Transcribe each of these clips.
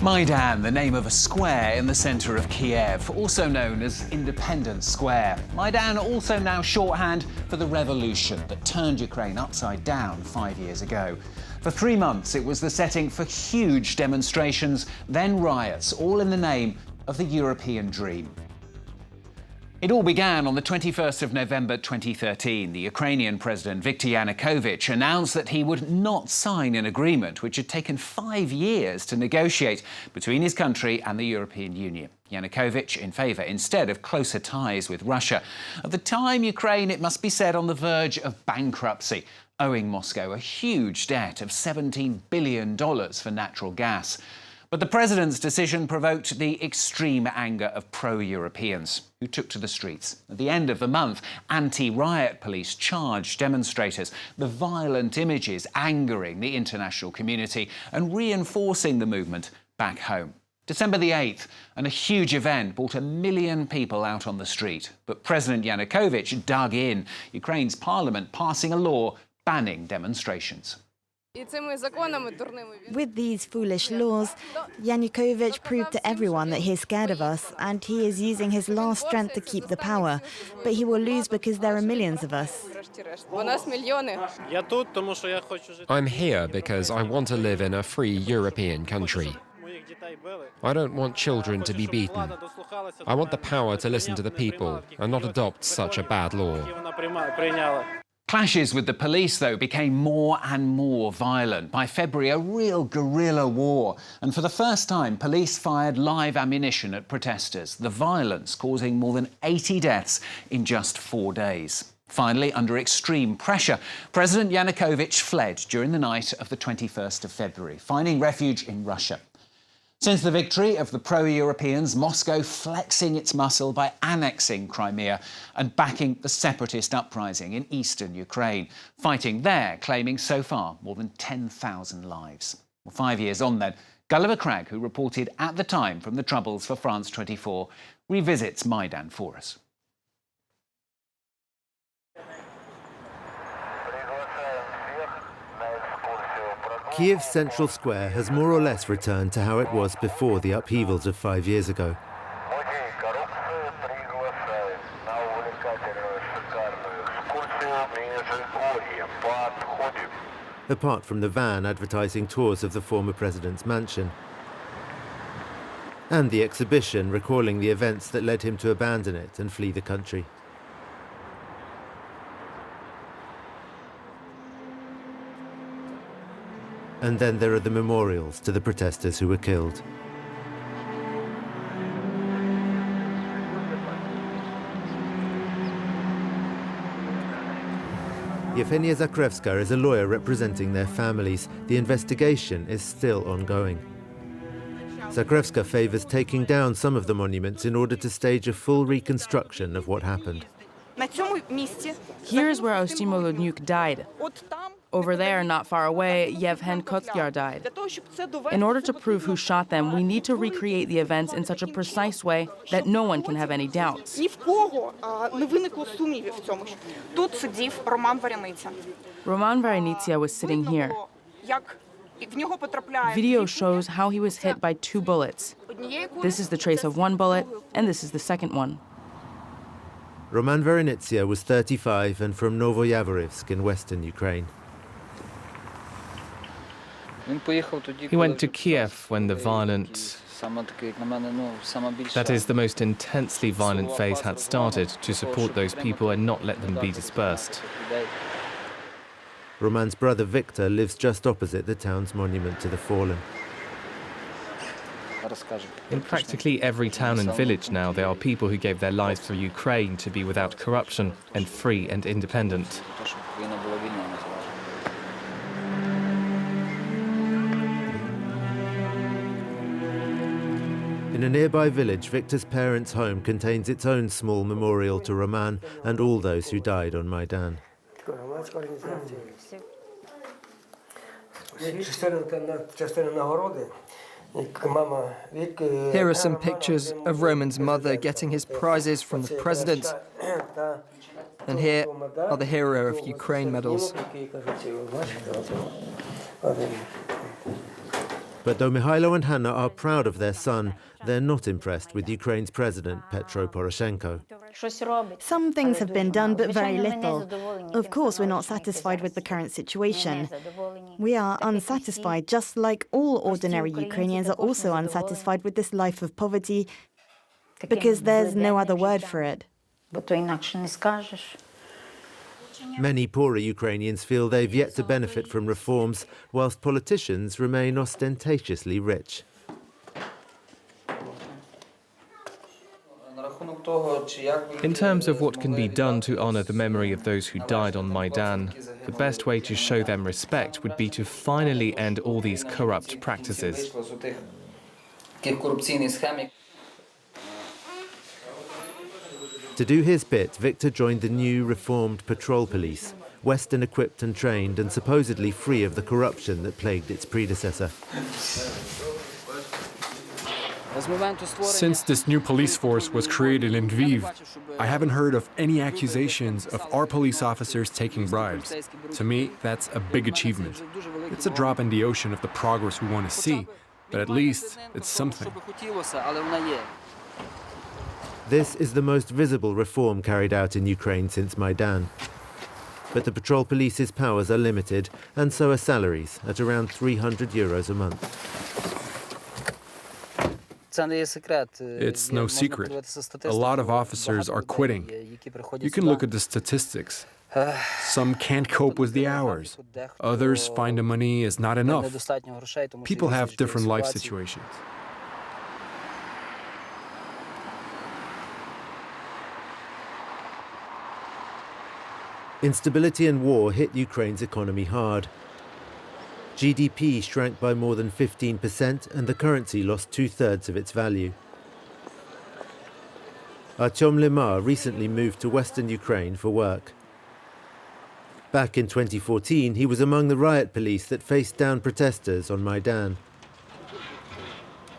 Maidan, the name of a square in the centre of Kiev, also known as Independence Square. Maidan also now shorthand for the revolution that turned Ukraine upside down 5 years ago. For 3 months, it was the setting for huge demonstrations, then riots, all in the name of the European dream. It all began on the 21st of November 2013. The Ukrainian President Viktor Yanukovich announced that he would not sign an agreement which had taken 5 years to negotiate between his country and the European Union. Yanukovych in favour instead of closer ties with Russia. At the time, Ukraine, it must be said, on the verge of bankruptcy, owing Moscow a huge debt of $17 billion for natural gas. But the president's decision provoked the extreme anger of pro-Europeans, who took to the streets. At the end of the month, anti-riot police charged demonstrators, the violent images angering the international community and reinforcing the movement back home. December the 8th, and a huge event brought 1 million people out on the street. But President Yanukovych dug in, Ukraine's parliament passing a law banning demonstrations. With these foolish laws, Yanukovych proved to everyone that he's scared of us and he is using his last strength to keep the power. But he will lose because there are millions of us. I'm here because I want to live in a free European country. I don't want children to be beaten. I want the power to listen to the people and not adopt such a bad law. Clashes with the police, though, became more and more violent. By February, a real guerrilla war. And for the first time, police fired live ammunition at protesters, the violence causing more than 80 deaths in just 4 days. Finally, under extreme pressure, President Yanukovych fled during the night of the 21st of February, finding refuge in Russia. Since the victory of the pro-Europeans, Moscow flexing its muscle by annexing Crimea and backing the separatist uprising in eastern Ukraine, fighting there, claiming so far more than 10,000 lives. Well, 5 years on then, Gulliver Cragg, who reported at the time from the Troubles for France 24, revisits Maidan for us. Kiev's central square has more or less returned to how it was before the upheavals of 5 years ago. Apart from the van advertising tours of the former president's mansion, and the exhibition recalling the events that led him to abandon it and flee the country. And then there are the memorials to the protesters who were killed. Yevgenia Zakrevska is a lawyer representing their families. The investigation is still ongoing. Zakrevska favors taking down some of the monuments in order to stage a full reconstruction of what happened. Here's where Oust died. Over there, not far away, Yevhen Kotyar died. In order to prove who shot them, we need to recreate the events in such a precise way that no one can have any doubts. Roman Varenitsia was sitting here. Video shows how he was hit by 2 bullets. This is the trace of 1 bullet, and this is the second one. Roman Varenitsia was 35 and from Novoyavorivsk in western Ukraine. He went to Kiev when the violent, that is, the most intensely violent phase had started, to support those people and not let them be dispersed. Roman's brother Viktor lives just opposite the town's monument to the fallen. In practically every town and village now, there are people who gave their lives for Ukraine to be without corruption and free and independent. In a nearby village, Viktor's parents' home contains its own small memorial to Roman and all those who died on Maidan. Here are some pictures of Roman's mother getting his prizes from the president. And here are the Hero of Ukraine medals. But though Mihailo and Hanna are proud of their son, they're not impressed with Ukraine's president, Petro Poroshenko. Some things have been done, but very little. Of course, we're not satisfied with the current situation. We are unsatisfied, just like all ordinary Ukrainians are also unsatisfied with this life of poverty, because there's no other word for it. Many poorer Ukrainians feel they've yet to benefit from reforms, whilst politicians remain ostentatiously rich. In terms of what can be done to honor the memory of those who died on Maidan, the best way to show them respect would be to finally end all these corrupt practices. To do his bit, Viktor joined the new reformed patrol police, Western equipped and trained and supposedly free of the corruption that plagued its predecessor. Since this new police force was created in Lviv, I haven't heard of any accusations of our police officers taking bribes. To me, that's a big achievement. It's a drop in the ocean of the progress we want to see, but at least it's something. This is the most visible reform carried out in Ukraine since Maidan. But the patrol police's powers are limited, and so are salaries, at around €300 a month. It's no secret. A lot of officers are quitting. You can look at the statistics. Some can't cope with the hours. Others find the money is not enough. People have different life situations. Instability and war hit Ukraine's economy hard. GDP shrank by more than 15% and the currency lost 2/3 of its value. Artyom Lemar recently moved to Western Ukraine for work. Back in 2014, he was among the riot police that faced down protesters on Maidan.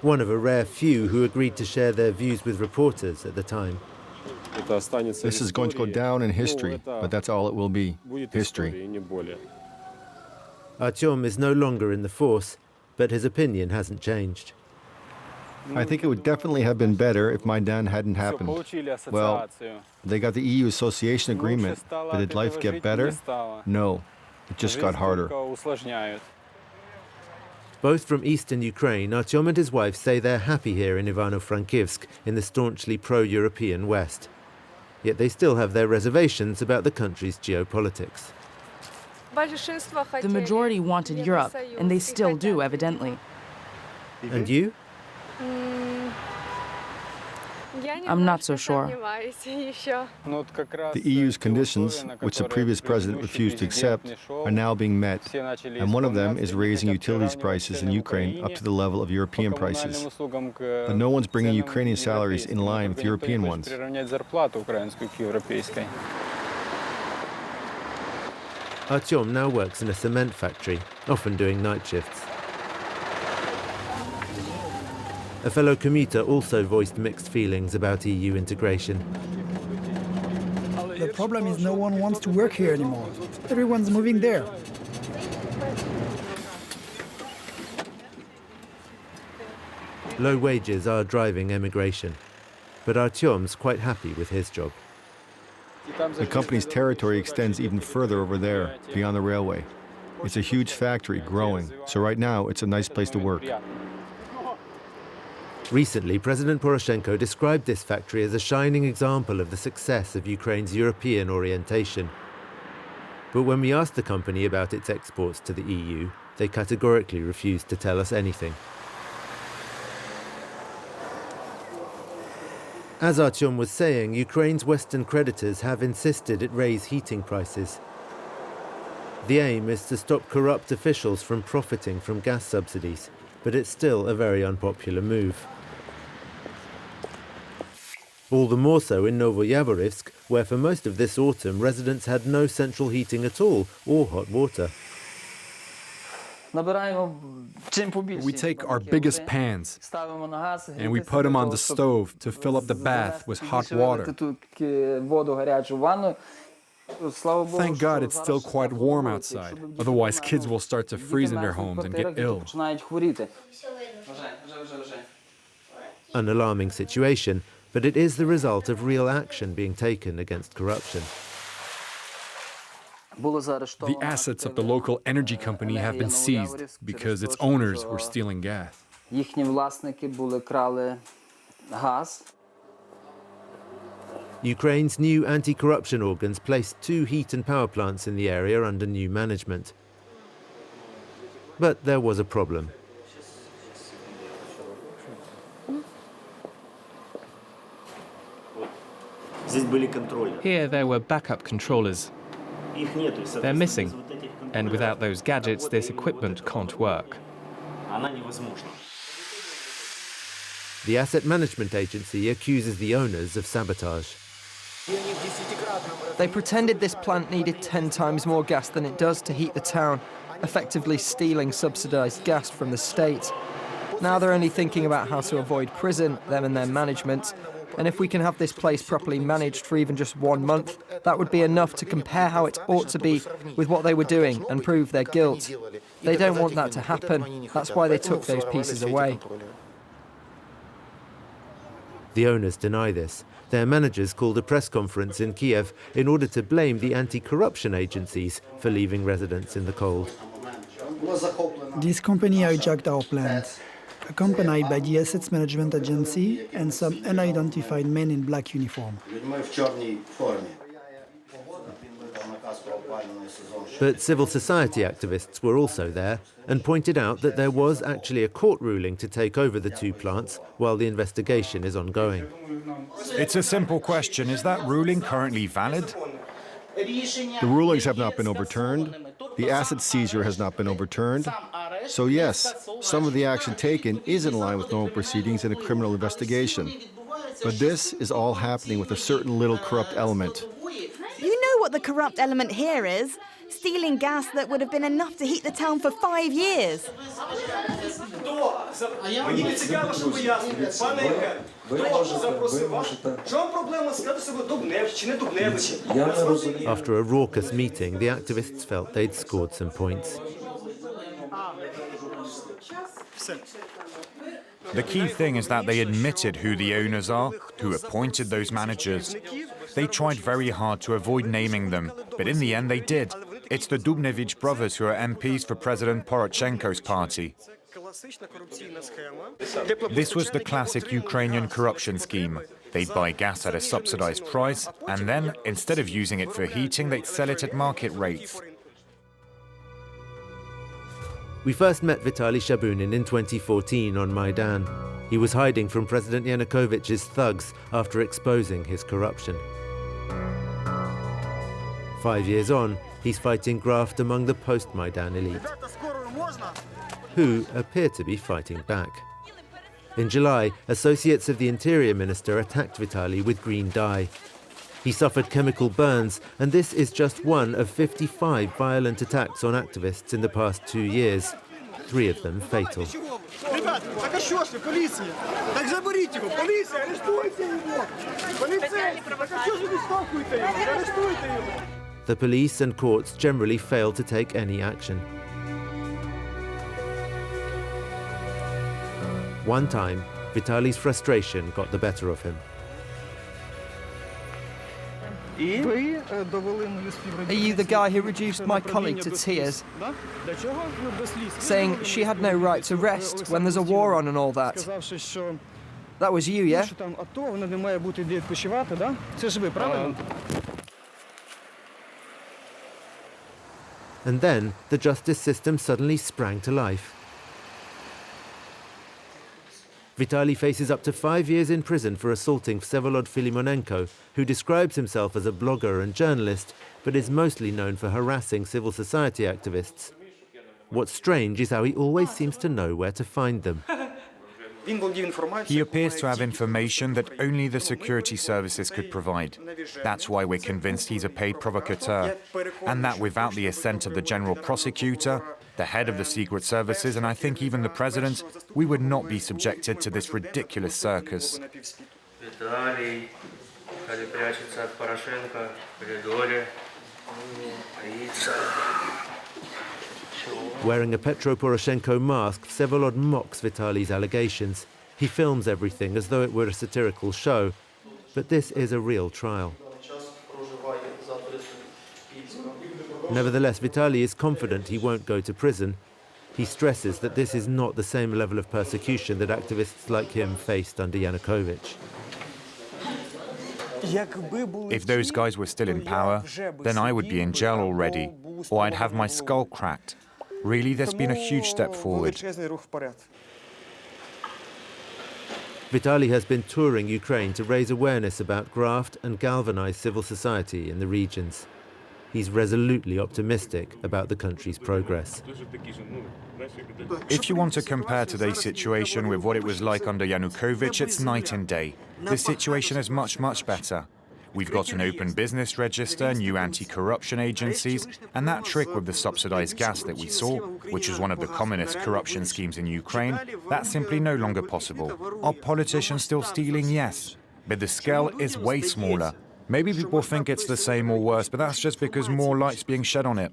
One of a rare few who agreed to share their views with reporters at the time. This is going to go down in history, but that's all it will be, history. Artyom is no longer in the force, but his opinion hasn't changed. I think it would definitely have been better if Maidan hadn't happened. Well, they got the EU association agreement, but did life get better? No, it just got harder. Both from eastern Ukraine, Artyom and his wife say they're happy here in Ivano-Frankivsk, in the staunchly pro-European West. Yet they still have their reservations about the country's geopolitics. The majority wanted Europe, and they still do, evidently. And you? I'm not so sure. The EU's conditions, which the previous president refused to accept, are now being met, and one of them is raising utilities prices in Ukraine up to the level of European prices. But no one's bringing Ukrainian salaries in line with European ones. Artyom now works in a cement factory, often doing night shifts. A fellow commuter also voiced mixed feelings about EU integration. The problem is no one wants to work here anymore. Everyone's moving there. Low wages are driving emigration, but Artyom's quite happy with his job. The company's territory extends even further over there, beyond the railway. It's a huge factory growing, so right now it's a nice place to work. Recently, President Poroshenko described this factory as a shining example of the success of Ukraine's European orientation. But when we asked the company about its exports to the EU, they categorically refused to tell us anything. As Artyom was saying, Ukraine's Western creditors have insisted it raise heating prices. The aim is to stop corrupt officials from profiting from gas subsidies, but it's still a very unpopular move. All the more so in Novoyavorivsk, where for most of this autumn residents had no central heating at all or hot water. We take our biggest pans and we put them on the stove to fill up the bath with hot water. Thank God it's still quite warm outside. Otherwise, kids will start to freeze in their homes and get ill. An alarming situation, but it is the result of real action being taken against corruption. The assets of the local energy company have been seized because its owners were stealing gas. Ukraine's new anti-corruption organs placed 2 heat and power plants in the area under new management. But there was a problem. Here there were backup controllers. They're missing, and without those gadgets, this equipment can't work. The Asset Management Agency accuses the owners of sabotage. They pretended this plant needed 10 times more gas than it does to heat the town, effectively stealing subsidized gas from the state. Now they're only thinking about how to avoid prison, them and their management. And if we can have this place properly managed for even just 1 month, that would be enough to compare how it ought to be with what they were doing and prove their guilt. They don't want that to happen. That's why they took those pieces away. The owners deny this. Their managers called a press conference in Kiev in order to blame the anti-corruption agencies for leaving residents in the cold. This company hijacked our plant, accompanied by the Assets Management Agency and some unidentified men in black uniform. But civil society activists were also there and pointed out that there was actually a court ruling to take over the 2 plants while the investigation is ongoing. It's a simple question. Is that ruling currently valid? The rulings have not been overturned. The asset seizure has not been overturned. So yes, some of the action taken is in line with normal proceedings in a criminal investigation. But this is all happening with a certain little corrupt element. You know what the corrupt element here is? Stealing gas that would have been enough to heat the town for 5 years. After a raucous meeting, the activists felt they'd scored some points. The key thing is that they admitted who the owners are, who appointed those managers. They tried very hard to avoid naming them, but in the end they did. It's the Dubnevich brothers who are MPs for President Poroshenko's party. This was the classic Ukrainian corruption scheme. They'd buy gas at a subsidized price, and then, instead of using it for heating, they'd sell it at market rates. We first met Vitaly Shabunin in 2014 on Maidan. He was hiding from President Yanukovych's thugs after exposing his corruption. 5 years on, he's fighting graft among the post-Maidan elite, who appear to be fighting back. In July, associates of the Interior Minister attacked Vitaly with green dye. He suffered chemical burns, and this is just one of 55 violent attacks on activists in the past 2 years, 3 of them fatal. The police and courts generally fail to take any action. One time, Vitaly's frustration got the better of him. Are you the guy who reduced my colleague to tears, saying she had no right to rest when there's a war on and all that? That was you, yeah? And then the justice system suddenly sprang to life. Vitaly faces up to 5 years in prison for assaulting Vsevolod Filimonenko, who describes himself as a blogger and journalist, but is mostly known for harassing civil society activists. What's strange is how he always seems to know where to find them. He appears to have information that only the security services could provide. That's why we're convinced he's a paid provocateur, and that without the assent of the general prosecutor, the head of the secret services, and I think even the president, we would not be subjected to this ridiculous circus. Wearing a Petro Poroshenko mask, Vsevolod mocks Vitaly's allegations. He films everything as though it were a satirical show. But this is a real trial. Nevertheless, Vitaly is confident he won't go to prison. He stresses that this is not the same level of persecution that activists like him faced under Yanukovych. If those guys were still in power, then I would be in jail already, or I'd have my skull cracked. Really, there's been a huge step forward. Vitaly has been touring Ukraine to raise awareness about graft and galvanize civil society in the regions. He's resolutely optimistic about the country's progress. If you want to compare today's situation with what it was like under Yanukovych, it's night and day. This situation is much, much better. We've got an open business register, new anti-corruption agencies, and that trick with the subsidized gas that we saw, which was one of the commonest corruption schemes in Ukraine, that's simply no longer possible. Are politicians still stealing? Yes. But the scale is way smaller. Maybe people think it's the same or worse, but that's just because more light's being shed on it.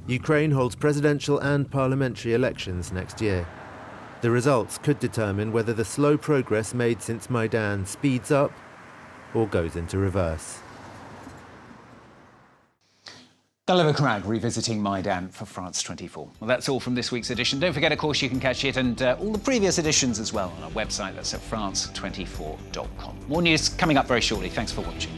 Ukraine holds presidential and parliamentary elections next year. The results could determine whether the slow progress made since Maidan speeds up or goes into reverse. Gulliver Cragg revisiting Maidan for France 24. Well, that's all from this week's edition. Don't forget, of course, you can catch it and all the previous editions as well on our website. That's at france24.com. More news coming up very shortly. Thanks for watching.